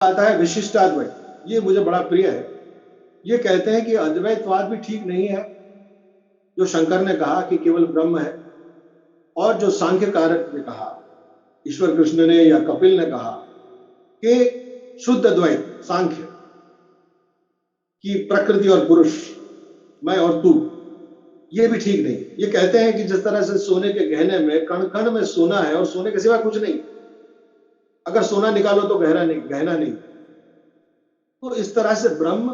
आता है विशिष्टाद्वैत, ये मुझे बड़ा प्रिय है। ये कहते हैं कि अद्वैतवाद भी ठीक नहीं है, जो शंकर ने कहा कि केवल ब्रह्म है, और जो सांख्य कारक ने कहा, ईश्वर कृष्ण ने या कपिल ने कहा कि शुद्ध द्वैत सांख्य कि प्रकृति और पुरुष, मैं और तू, ये भी ठीक नहीं। ये कहते हैं कि जिस तरह से सोने के गहने में कण कण में सोना है और सोने के सिवा कुछ नहीं, अगर सोना निकालो तो गहरा नहीं, गहना नहीं। तो इस तरह से ब्रह्म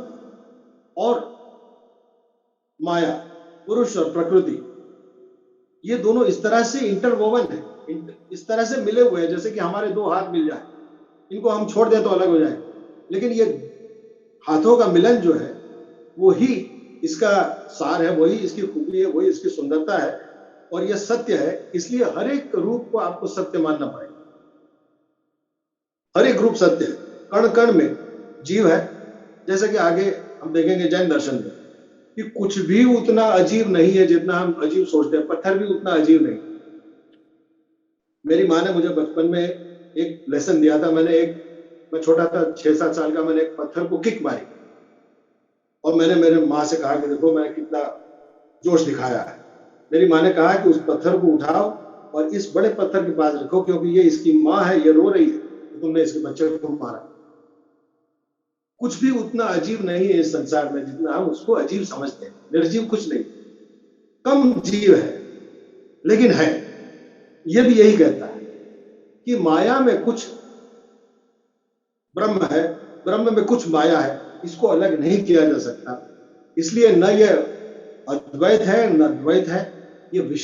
और माया, पुरुष और प्रकृति, ये दोनों इस तरह से इंटरवोवन है, इस तरह से मिले हुए हैं जैसे कि हमारे दो हाथ मिल जाए, इनको हम छोड़ दें तो अलग हो जाए, लेकिन ये हाथों का मिलन जो है वो ही इसका सार है, वही इसकी खूबी है, वही इसकी सुंदरता है, और यह सत्य है। इसलिए हर एक रूप को आपको सत्य मानना पड़ेगा। हर एक रूप सत्य है, कण कण में जीव है। जैसे कि आगे हम देखेंगे जैन दर्शन में कि कुछ भी उतना अजीब नहीं है जितना हम अजीब सोचते हैं, पत्थर भी उतना अजीब नहीं। मेरी माँ ने मुझे बचपन में एक लेसन दिया था। मैं छोटा था, 6-7 साल का, मैंने एक पत्थर को किक मारी और मैंने मेरे माँ से कहा कि देखो मैंने कितना जोश दिखाया है। मेरी माँ ने कहा कि उस पत्थर को उठाओ और इस बड़े पत्थर के पास रखो, क्योंकि ये इसकी माँ है, ये रो रही है कि तुमने इसके बच्चे को मारा। कुछ भी उतना अजीब नहीं है इस संसार में जितना हम उसको अजीब समझते हैं। निर्जीव कुछ नहीं, कम जीव है लेकिन है। ये भी यही कहता है कि माया में कुछ ब्रह्म है, ब्रह्म में कुछ माया है, इसको अलग नहीं किया जा सकता। इसलिए न यह अद्वैत है न द्वैत है, ये विशेष